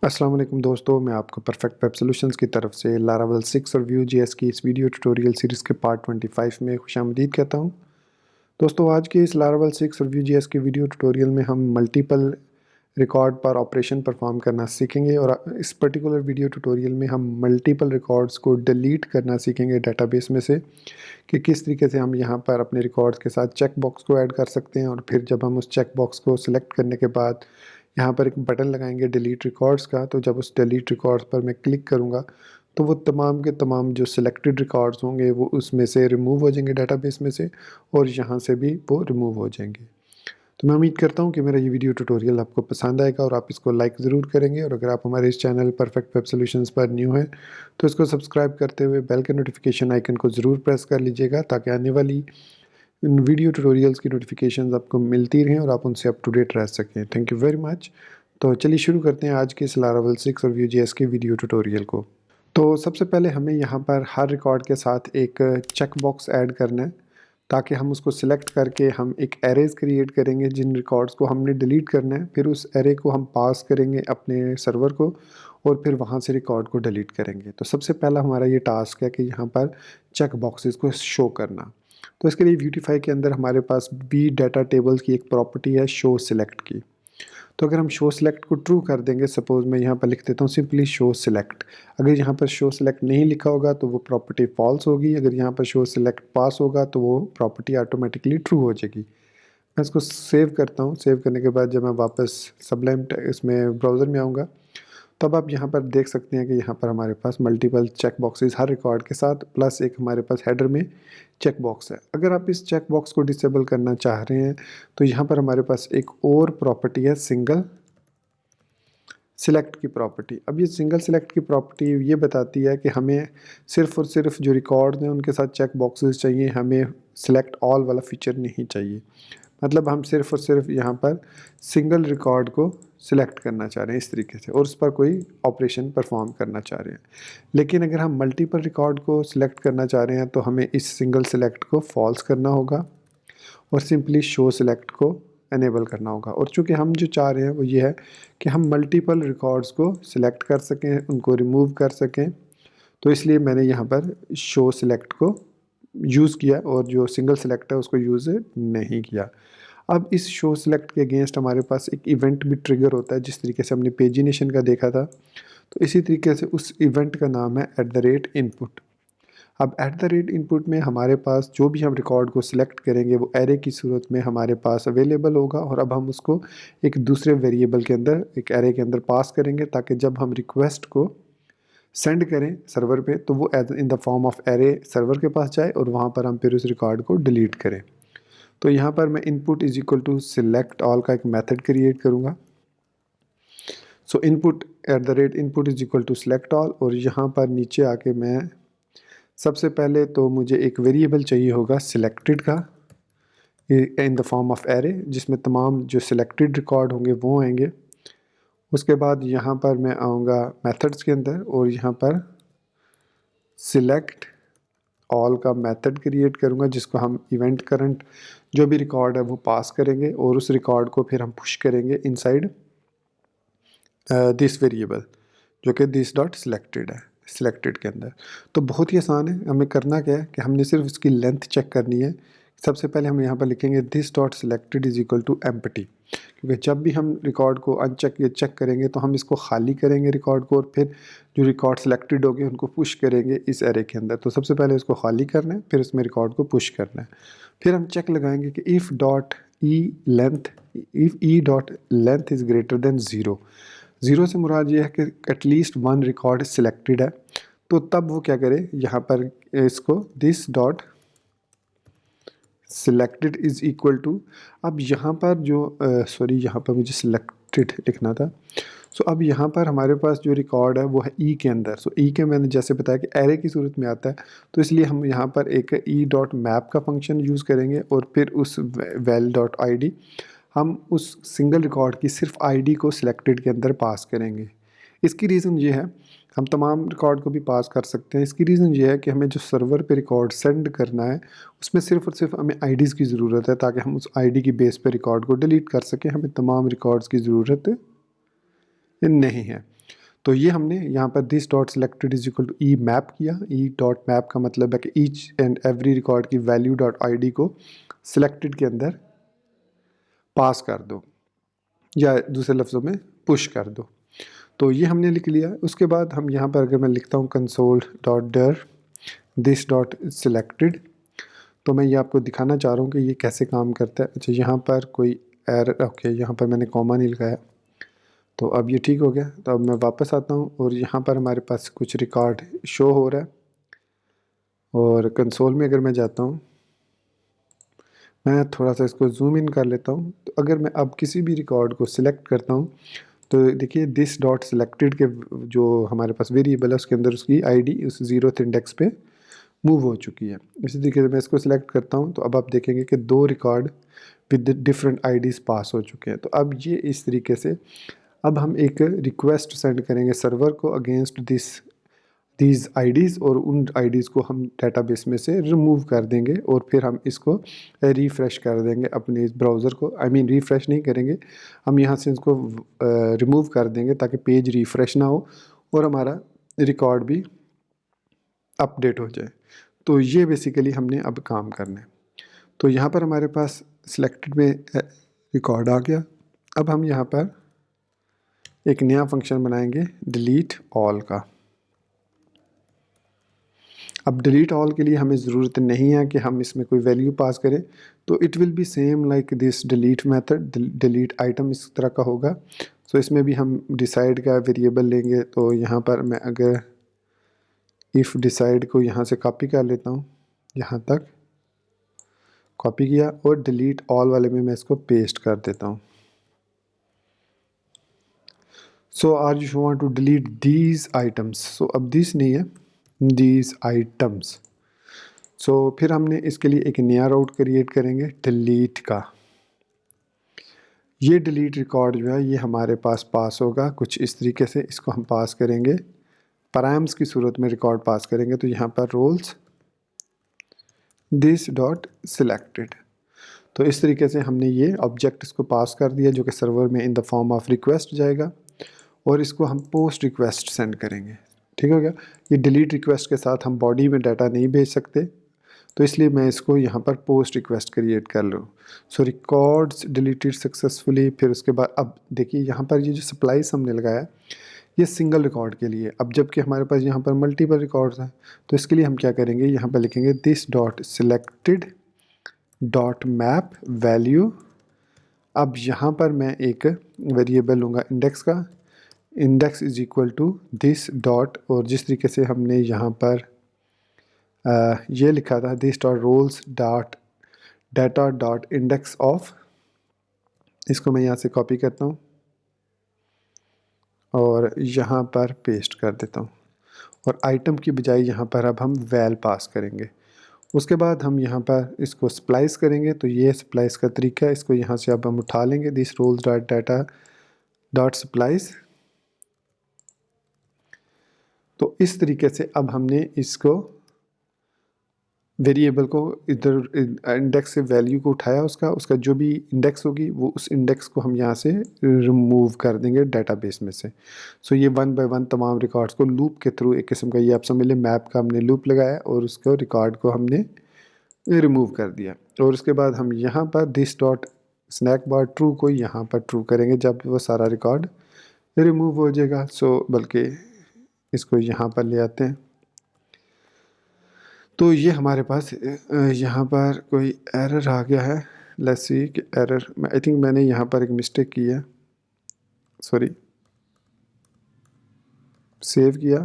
अस्सलाम वालेकुम दोस्तों, मैं आपको परफेक्ट वेब सॉल्यूशंस की तरफ से लारावेल 6 और व्यू जेएस की इस वीडियो ट्यूटोरियल सीरीज़ के पार्ट 25 में खुशामदीद कहता हूं। दोस्तों, आज के इस लारावेल 6 और व्यू जेएस के वीडियो ट्यूटोरियल में हम मल्टीपल रिकॉर्ड पर ऑपरेशन परफॉर्म करना सीखेंगे और इस पर्टिकुलर वीडियो ट्यूटोरियल में हम मल्टीपल रिकॉर्ड्स को डिलीट करना सीखेंगे डेटाबेस में से कि किस तरीके से हम यहाँ पर अपने रिकॉर्ड्स के साथ चेक बॉक्स को ऐड कर सकते हैं और फिर जब हम उस चेक बॉक्स को सिलेक्ट करने के बाद यहाँ पर एक बटन लगाएंगे डिलीट रिकॉर्ड्स का, तो जब उस डिलीट रिकॉर्ड्स पर मैं क्लिक करूँगा तो वो तमाम के तमाम जो सिलेक्टेड रिकॉर्ड्स होंगे वो उसमें से रिमूव हो जाएंगे डेटाबेस में से और यहाँ से भी वो रिमूव हो जाएंगे। तो मैं उम्मीद करता हूँ कि मेरा ये वीडियो ट्यूटोरियल आपको पसंद आएगा और आप इसको लाइक ज़रूर करेंगे, और अगर आप हमारे इस चैनल परफेक्ट वेब सॉल्यूशंस पर न्यू हैं तो इसको सब्सक्राइब करते हुए बेल के नोटिफिकेशन आइकन को ज़रूर प्रेस कर लीजिएगा ताकि आने वाली इन वीडियो ट्यूटोरियल्स की नोटिफिकेशंस आपको मिलती रहें और आप उनसे अप टू डेट रह सकें। Thank you very much. तो चलिए शुरू करते हैं आज के इस लारावेल 6 और व्यू जेएस के वीडियो ट्यूटोरियल को। तो सबसे पहले हमें यहाँ पर हर रिकॉर्ड के साथ एक चेक बॉक्स ऐड करना है ताकि हम उसको सिलेक्ट करके हम एक एरेज क्रिएट करेंगे जिन रिकॉर्ड्स को हमने डिलीट करना है। फिर उस एरे को हम पास करेंगे अपने सर्वर को और फिर वहाँ से रिकॉर्ड को डिलीट करेंगे। तो सबसे पहला हमारा ये टास्क है कि यहाँ पर चेक बॉक्सेस को शो करना। तो इसके लिए ब्यूटीफाई के अंदर हमारे पास बी डाटा टेबल्स की एक प्रॉपर्टी है शो सिलेक्ट की। तो अगर हम शो सिलेक्ट को ट्रू कर देंगे, सपोज़ मैं यहाँ पर लिख देता हूँ सिंपली शो सिलेक्ट। अगर यहाँ पर शो सिलेक्ट नहीं लिखा होगा तो वो प्रॉपर्टी फॉल्स होगी, अगर यहाँ पर शो सिलेक्ट पास होगा तो वो प्रॉपर्टी ऑटोमेटिकली ट्रू हो जाएगी। मैं इसको सेव करता हूँ। सेव करने के बाद जब मैं वापस सबलाइम इसमें ब्राउज़र में आऊँगा तब आप यहाँ पर देख सकते हैं कि यहाँ पर हमारे पास मल्टीपल चेक बॉक्सेस हर रिकॉर्ड के साथ प्लस एक हमारे पास हेडर में चेक बॉक्स है। अगर आप इस चेक बॉक्स को डिसेबल करना चाह रहे हैं तो यहाँ पर हमारे पास एक और प्रॉपर्टी है सिंगल सिलेक्ट की प्रॉपर्टी। अब ये सिंगल सिलेक्ट की प्रॉपर्टी ये बताती है कि हमें सिर्फ़ और सिर्फ जो रिकॉर्ड हैं उनके साथ चेक बॉक्सेस चाहिए, हमें सिलेक्ट ऑल वाला फीचर नहीं चाहिए। मतलब हम सिर्फ़ और सिर्फ यहाँ पर सिंगल रिकॉर्ड को सिलेक्ट करना चाह रहे हैं इस तरीके से और उस पर कोई ऑपरेशन परफॉर्म करना चाह रहे हैं। लेकिन अगर हम मल्टीपल रिकॉर्ड को सिलेक्ट करना चाह रहे हैं तो हमें इस सिंगल सिलेक्ट को फॉल्स करना होगा और सिंपली शो सिलेक्ट को एनेबल करना होगा। और चूँकि हम जो चाह रहे हैं वो ये है कि हम मल्टीपल रिकॉर्ड्स को सिलेक्ट कर सकें, उनको रिमूव कर सकें, तो इसलिए मैंने यहाँ पर शो सिलेक्ट को यूज़ किया और जो सिंगल सिलेक्ट है उसको यूज़ नहीं किया। अब इस शो सिलेक्ट के अगेंस्ट हमारे पास एक इवेंट भी ट्रिगर होता है, जिस तरीके से हमने पेजिनेशन का देखा था। तो इसी तरीके से उस इवेंट का नाम है @input। अब @input में हमारे पास जो भी हम रिकॉर्ड को सिलेक्ट करेंगे वो एरे की सूरत में हमारे पास अवेलेबल होगा और अब हम उसको एक दूसरे वेरिएबल के अंदर एक एरे के अंदर पास करेंगे ताकि जब हम रिक्वेस्ट को सेंड करें सर्वर पे तो वो as in the form of array server के पास जाए और वहाँ पर हम फिर उस रिकॉर्ड को डिलीट करें। तो यहाँ पर मैं input is equal to select all का एक मेथड क्रिएट करूँगा। So input @input is equal to select all और यहाँ पर नीचे आके मैं सबसे पहले तो मुझे एक वेरिएबल चाहिए होगा सिलेक्टेड का इन द फॉर्म ऑफ एरे, जिसमें तमाम जो सिलेक्टेड रिकॉर्ड होंगे वो आएंगे। उसके बाद यहाँ पर मैं आऊँगा मेथड्स के अंदर और यहाँ पर सिलेक्ट ऑल का मेथड क्रिएट करूँगा जिसको हम इवेंट करंट जो भी रिकॉर्ड है वो पास करेंगे और उस रिकॉर्ड को फिर हम पुश करेंगे इनसाइड दिस वेरिएबल जो कि दिस डॉट सिलेक्टेड है सिलेक्टेड के अंदर। तो बहुत ही आसान है। हमें करना क्या है कि हमने सिर्फ इसकी लेंथ चेक करनी है। सबसे पहले हम यहाँ पर लिखेंगे this dot selected is equal to empty, क्योंकि जब भी हम रिकॉर्ड को अनचेक या चेक करेंगे तो हम इसको खाली करेंगे रिकॉर्ड को और फिर जो रिकॉर्ड सिलेक्टेड होंगे उनको पुश करेंगे इस एरे के अंदर। तो सबसे पहले इसको खाली करना है, फिर उसमें रिकॉर्ड को पुश करना है। फिर हम चेक लगाएंगे कि if dot E dot length is greater than zero. Zero से मुराद ये है कि एटलीस्ट वन रिकॉर्ड सिलेक्टेड है। तो तब वो क्या करे, यहाँ पर इसको this dot selected is equal to, अब यहाँ पर जो सॉरी यहाँ पर मुझे सिलेक्टेड लिखना था। सो अब यहाँ पर हमारे पास जो रिकॉर्ड है वो है ई के अंदर। सो ई के मैंने जैसे बताया कि एरे की सूरत में आता है, तो इसलिए हम यहाँ पर एक ई डॉट मैप का फंक्शन यूज़ करेंगे और फिर उस वेल डॉट आई डी हम उस सिंगल रिकॉर्ड की सिर्फ आईडी को सिलेक्टेड के अंदर पास करेंगे। इसकी रीज़न ये है, हम तमाम रिकॉर्ड को भी पास कर सकते हैं। इसकी रीज़न ये है कि हमें जो सर्वर पे रिकॉर्ड सेंड करना है उसमें सिर्फ और सिर्फ हमें आईडीज़ की ज़रूरत है ताकि हम उस आईडी की बेस पे रिकॉर्ड को डिलीट कर सकें। हमें तमाम रिकॉर्ड्स की ज़रूरत नहीं है। तो ये हमने यहाँ पर this dot selected is equal to e map किया। ई डॉट मैप का मतलब है कि ईच एंड एवरी रिकॉर्ड की वैल्यू डॉट आई को सिलेक्टेड के अंदर पास कर दो, या दूसरे लफ्ज़ों में पुश कर दो। तो ये हमने लिख लिया। उसके बाद हम यहाँ पर अगर मैं लिखता हूँ कंसोल डॉट डर दिस डॉट सिलेक्टेड, तो मैं ये आपको दिखाना चाह रहा हूँ कि ये कैसे काम करता है। अच्छा, यहाँ पर कोई एरर, ओके, यहाँ पर मैंने कॉमा नहीं लगाया, तो अब ये ठीक हो गया। तो अब मैं वापस आता हूँ और यहाँ पर हमारे पास कुछ रिकॉर्ड शो हो रहा है, और कंसोल में अगर मैं जाता हूँ, मैं थोड़ा सा इसको जूम इन कर लेता हूँ। तो अगर मैं अब किसी भी रिकॉर्ड को सिलेक्ट करता हूँ, तो देखिए दिस डॉट सिलेक्टेड के जो हमारे पास वेरिएबल है उसके अंदर उसकी आईडी उस 0th इंडेक्स पे मूव हो चुकी है। इसी तरीके से मैं इसको सिलेक्ट करता हूँ, तो अब आप देखेंगे कि 2 रिकॉर्ड विद डिफरेंट आईडीज़ पास हो चुके हैं। तो अब ये इस तरीके से अब हम एक रिक्वेस्ट सेंड करेंगे सर्वर को अगेंस्ट दीज आईडीज़, और उन आईडीज़ को हम डेटाबेस में से रिमूव कर देंगे, और फिर हम इसको रिफ़्रेश कर देंगे अपने इस ब्राउज़र को। आई मीन रिफ़्रेश नहीं करेंगे, हम यहाँ से इसको रिमूव कर देंगे ताकि पेज रिफ़्रेश ना हो और हमारा रिकॉर्ड भी अपडेट हो जाए। तो ये बेसिकली हमने अब काम करना है। तो यहाँ पर हमारे पास सिलेक्टेड में रिकॉर्ड आ गया। अब हम यहाँ पर एक नया फंक्शन बनाएंगे डिलीट ऑल का। अब डिलीट ऑल के लिए हमें ज़रूरत नहीं है कि हम इसमें कोई वैल्यू पास करें, तो it will be same like this delete method, delete item इस तरह का होगा। सो इसमें भी हम डिसाइड का वेरिएबल लेंगे। तो यहाँ पर मैं अगर इफ़ डिसाइड को यहाँ से कॉपी कर लेता हूँ, यहाँ तक कॉपी किया, और डिलीट ऑल वाले में मैं इसको पेस्ट कर देता हूँ। So are you want to delete these items, so अब दिस नहीं है, दीज आइटम्स। सो फिर हमने इसके लिए एक नया राउट क्रिएट करेंगे डिलीट का। ये डिलीट रिकॉर्ड जो है ये हमारे पास होगा कुछ इस तरीके से। इसको हम पास करेंगे पैराम्स की सूरत में, रिकॉर्ड पास करेंगे। तो यहाँ पर रोल्स दिस डॉट सिलेक्टेड, तो इस तरीके से हमने ये ऑब्जेक्ट इसको पास कर दिया, जो कि सर्वर में इन द फॉर्म ऑफ रिक्वेस्ट जाएगा, और इसको हम पोस्ट रिक्वेस्ट सेंड करेंगे। ठीक हो गया। ये डिलीट रिक्वेस्ट के साथ हम बॉडी में डाटा नहीं भेज सकते, तो इसलिए मैं इसको यहाँ पर पोस्ट रिक्वेस्ट क्रिएट कर लूँ। सो रिकॉर्ड्स डिलीटेड सक्सेसफुली। फिर उसके बाद अब देखिए यहाँ पर ये जो सप्लाइस हमने लगाया ये सिंगल रिकॉर्ड के लिए। अब जबकि हमारे पास यहाँ पर मल्टीपल रिकॉर्ड्स हैं, तो इसके लिए हम क्या करेंगे, यहाँ पर लिखेंगे this dot selected dot map value. अब यहाँ पर मैं एक वेरिएबल लूँगा इंडेक्स का, index is equal to this dot, और जिस तरीके से हमने यहाँ पर ये लिखा था this dot roles dot data dot index of, इसको मैं यहाँ से कॉपी करता हूँ और यहाँ पर पेस्ट कर देता हूँ, और आइटम की बजाय यहाँ पर अब हम वैल पास करेंगे। उसके बाद हम यहाँ पर इसको स्प्लाइस करेंगे। तो ये स्प्लाइस का तरीका है, इसको यहाँ से अब हम उठा लेंगे this roles dot data dot splice. तो इस तरीके से अब हमने इसको वेरिएबल को इधर इंडेक्स से वैल्यू को उठाया, उसका जो भी इंडेक्स होगी वो उस इंडेक्स को हम यहाँ से रिमूव कर देंगे डेटाबेस में से। सो ये 1 बाय 1 तमाम रिकॉर्ड्स को लूप के थ्रू, एक किस्म का ये आप समझ लें मैप का हमने लूप लगाया, और उसको रिकॉर्ड को हमने रिमूव कर दिया। और उसके बाद हम यहाँ पर this dot snack bar true को यहाँ पर ट्रू करेंगे जब वो सारा रिकॉर्ड रिमूव हो जाएगा। सो बल्कि इसको यहाँ पर ले आते हैं। तो ये हमारे पास यहाँ पर कोई एरर आ गया है। लेट्स सी कि एरर, आई थिंक मैंने यहाँ पर एक मिस्टेक की है, सॉरी, सेव किया।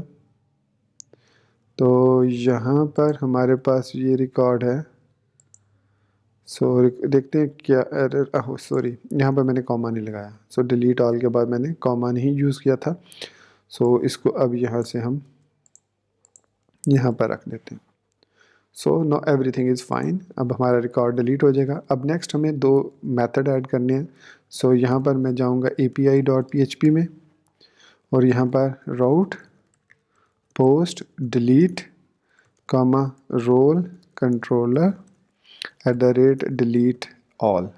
तो यहाँ पर हमारे पास ये रिकॉर्ड है। सो देखते हैं क्या एरर, ओह सॉरी, यहाँ पर मैंने कॉमा नहीं लगाया। सो डिलीट ऑल के बाद मैंने कॉमा नहीं यूज़ किया था। सो इसको अब यहाँ से हम यहाँ पर रख देते हैं। So know everything is fine. अब हमारा रिकॉर्ड डिलीट हो जाएगा। अब नेक्स्ट हमें 2 मेथड ऐड करने हैं। सो यहाँ पर मैं जाऊँगा API.php में, और यहाँ पर route post delete comma role controller @delete all।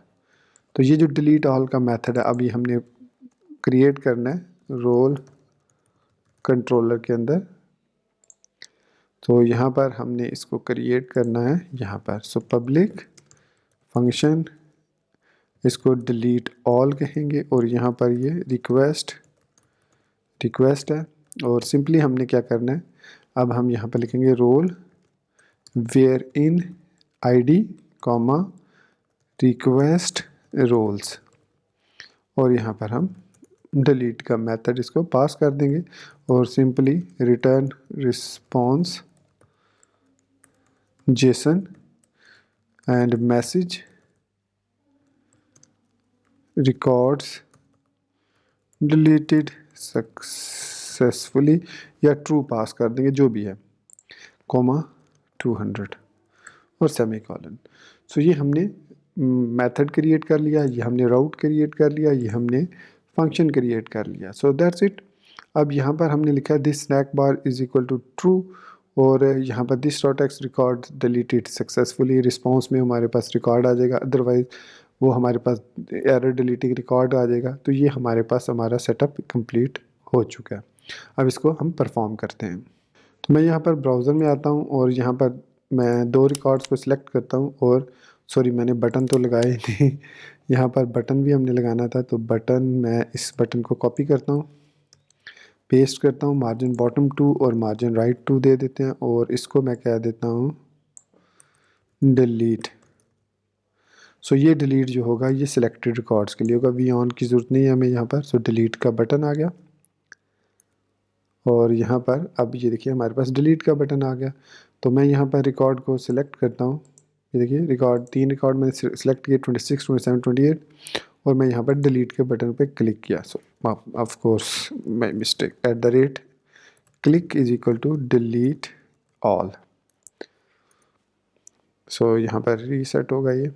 तो ये जो डिलीट ऑल का मेथड है अभी हमने क्रिएट करना है, रोल कंट्रोलर के अंदर। तो यहाँ पर हमने इसको क्रिएट करना है यहाँ पर। सो पब्लिक फंक्शन, इसको डिलीट ऑल कहेंगे और यहाँ पर ये रिक्वेस्ट है। और सिंपली हमने क्या करना है, अब हम यहाँ पर लिखेंगे role where in ID comma request roles, और यहाँ पर हम डिलीट का मेथड इसको पास कर देंगे और simply return response Jason and message records deleted successfully, या ट्रू पास कर देंगे जो भी है, कोमा 200 और सेमीकोलन। सो ये हमने मेथड क्रिएट कर लिया, ये हमने राउट क्रिएट कर लिया, ये हमने फंक्शन क्रिएट कर लिया। So that's it. अब यहाँ पर हमने लिखा है this snack bar is equal to true, और यहाँ पर this dot x record deleted successfully, response में हमारे पास रिकॉर्ड आ जाएगा, अदरवाइज वो हमारे पास एरर डिलीटिंग रिकॉर्ड आ जाएगा। तो ये हमारे पास हमारा सेटअप कंप्लीट हो चुका है। अब इसको हम परफॉर्म करते हैं। तो मैं यहाँ पर ब्राउज़र में आता हूँ और यहाँ पर मैं 2 रिकॉर्ड्स को सिलेक्ट करता हूँ, और सॉरी मैंने बटन तो लगाए ही नहीं, यहाँ पर बटन भी हमने लगाना था। तो बटन, मैं इस बटन को कॉपी करता हूँ, पेस्ट करता हूँ, मार्जिन बॉटम 2 और मार्जिन राइट 2 दे देते हैं, और इसको मैं कह देता हूँ डिलीट। सो ये डिलीट जो होगा ये सिलेक्टेड रिकॉर्ड्स के लिए होगा, वी ऑन की ज़रूरत नहीं है हमें यहाँ पर। सो डिलीट का बटन आ गया, और यहाँ पर अब ये देखिए हमारे पास डिलीट का बटन आ गया। तो मैं यहाँ पर रिकॉर्ड को सिलेक्ट करता हूँ, ये देखिए रिकॉर्ड 3 रिकॉर्ड मैंने सिलेक्ट किए 26, 27, 28, और मैं यहाँ पर डिलीट के बटन पे क्लिक किया। So of course my mistake, @ click is equal to delete all. So यहाँ पर रीसेट होगा ये।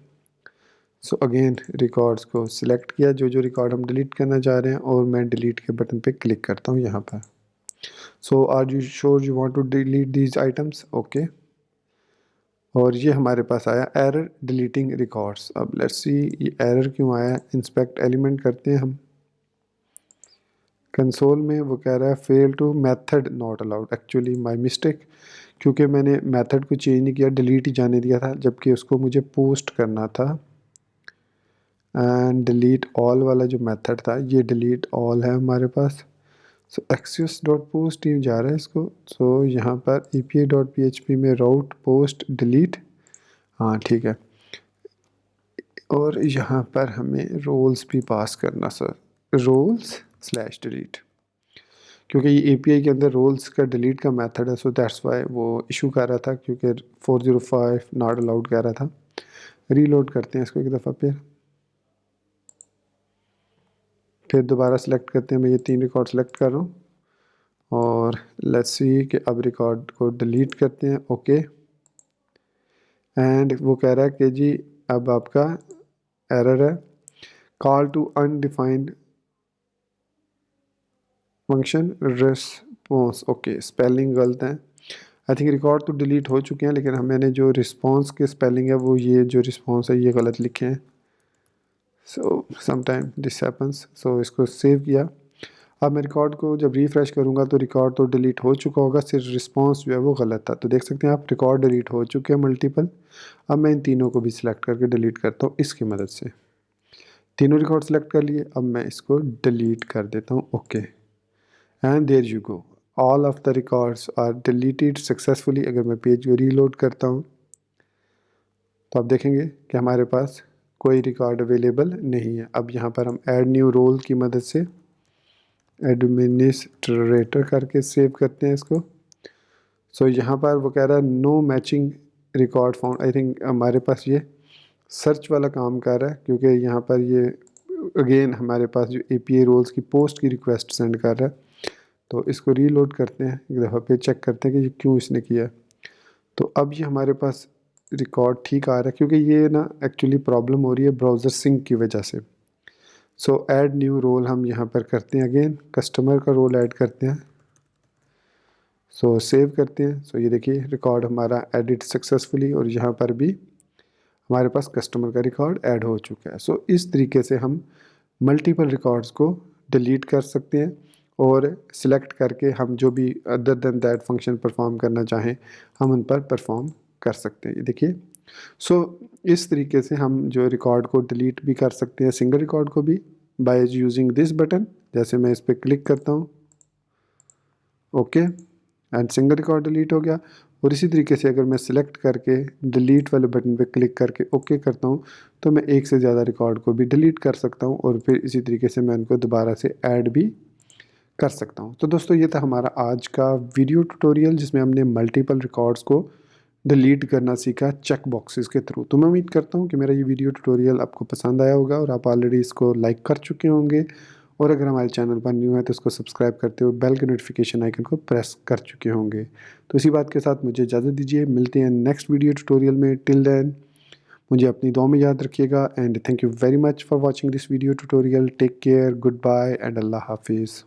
सो अगेन रिकॉर्ड्स को सिलेक्ट किया, जो रिकॉर्ड हम डिलीट करना चाह रहे हैं, और मैं डिलीट के बटन पे क्लिक करता हूँ यहाँ पर। So are you sure you want to delete these items, okay. और ये हमारे पास आया एरर डिलीटिंग रिकॉर्ड्स। अब लेट्स सी ये एरर क्यों आया, इंस्पेक्ट एलिमेंट करते हैं हम। कंसोल में वो कह रहा है fail to method not allowed, actually my mistake, क्योंकि मैंने मेथड को चेंज नहीं किया, डिलीट ही जाने दिया था, जबकि उसको मुझे पोस्ट करना था। एंड डिलीट ऑल वाला जो मेथड था, ये डिलीट ऑल है हमारे पास। सो एक्सेस डॉट पोस्ट ही जा रहा है इसको। सो यहाँ पर epa.php में राउट पोस्ट डिलीट, हाँ ठीक है। और यहाँ पर हमें रोल्स भी पास करना सर, roles/delete, क्योंकि ये API के अंदर रोल्स का डिलीट का मेथड है। सो दैट्स वाई वो इशू कर रहा था, क्योंकि 405 नॉट अलाउड कह रहा था। रीलोड करते हैं इसको एक दफ़ा, फिर दोबारा सेलेक्ट करते हैं। मैं ये 3 रिकॉर्ड सेलेक्ट कर रहा हूँ, और लेट्स सी कि अब रिकॉर्ड को डिलीट करते हैं, ओके। एंड वो कह रहा है कि जी अब आपका एरर है, call to undefined function response, okay spelling गलत है। आई थिंक रिकॉर्ड तो डिलीट हो चुके हैं, लेकिन मैंने जो रिस्पॉन्स के स्पेलिंग है वो ये जो रिस्पॉन्स है ये गलत लिखे हैं। So sometime this happens. So इसको सेव किया। अब मैं रिकॉर्ड को जब रिफ़्रेश करूँगा तो रिकॉर्ड तो डिलीट हो चुका होगा, सिर्फ रिस्पॉन्स जो है वो गलत था। तो देख सकते हैं आप रिकॉर्ड डिलीट हो चुके हैं मल्टीपल। अब मैं इन तीनों को भी सिलेक्ट करके डिलीट करता हूँ इसकी मदद से। तीनों रिकॉर्ड सेलेक्ट कर लिए, अब मैं इसको डिलीट कर देता हूँ, okay. And there you go, all of the records are deleted successfully. अगर मैं पेज को रीलोड करता हूँ तो आप देखेंगे कि हमारे पास कोई रिकॉर्ड अवेलेबल नहीं है। अब यहाँ पर हम ऐड न्यू रोल की मदद से एडमिनिस्ट्रेटर करके सेव करते हैं इसको। सो यहाँ पर वो कह रहा है no matching record found. I think हमारे पास ये सर्च वाला काम कर रहा है, क्योंकि यहाँ पर ये अगेन हमारे पास जो API रोल्स की पोस्ट की रिक्वेस्ट सेंड कर रहा है। तो इसको रीलोड करते हैं एक दफ़ा, फिर चेक करते हैं कि ये क्यों इसने किया। तो अब ये हमारे पास रिकॉर्ड ठीक आ रहा है, क्योंकि ये ना एक्चुअली प्रॉब्लम हो रही है ब्राउज़र सिंक की वजह से। सो ऐड न्यू रोल हम यहाँ पर करते हैं, अगेन कस्टमर का रोल ऐड करते हैं। सो सेव करते हैं। सो ये देखिए रिकॉर्ड हमारा एडिट सक्सेसफुली, और यहाँ पर भी हमारे पास कस्टमर का रिकॉर्ड ऐड हो चुका है। सो इस तरीके से हम मल्टीपल रिकॉर्ड्स को डिलीट कर सकते हैं, और सिलेक्ट करके हम जो भी other than that function perform करना चाहें हम उन पर परफॉर्म कर सकते हैं। ये देखिए। सो इस तरीके से हम जो रिकॉर्ड को डिलीट भी कर सकते हैं, सिंगल रिकॉर्ड को भी, बाय यूजिंग दिस बटन। जैसे मैं इस पर क्लिक करता हूँ, okay, and single record delete हो गया। और इसी तरीके से अगर मैं सिलेक्ट करके डिलीट वाले बटन पे क्लिक करके ओके करता हूँ तो मैं एक से ज़्यादा रिकॉर्ड को भी डिलीट कर सकता हूँ और फिर इसी तरीके से मैं उनको दोबारा से ऐड भी कर सकता हूँ। तो दोस्तों ये था हमारा आज का वीडियो ट्यूटोरियल जिसमें हमने मल्टीपल रिकॉर्ड्स को डिलीट करना सीखा चेक बॉक्सेस के थ्रू। तो मैं उम्मीद करता हूँ कि मेरा ये वीडियो ट्यूटोरियल आपको पसंद आया होगा और आप ऑलरेडी इसको लाइक कर चुके होंगे, और अगर हमारे चैनल पर न्यू है तो इसको सब्सक्राइब करते हुए बेल के नोटिफिकेशन आइकन को प्रेस कर चुके होंगे। तो इसी बात के साथ मुझे इजाज़त दीजिए, मिलते हैं नेक्स्ट वीडियो ट्यूटोरियल में। टिल देन मुझे अपनी दुआ में याद रखिएगा and thank you very much for watching this video tutorial. Take care, goodbye and अल्लाह हाफिज़।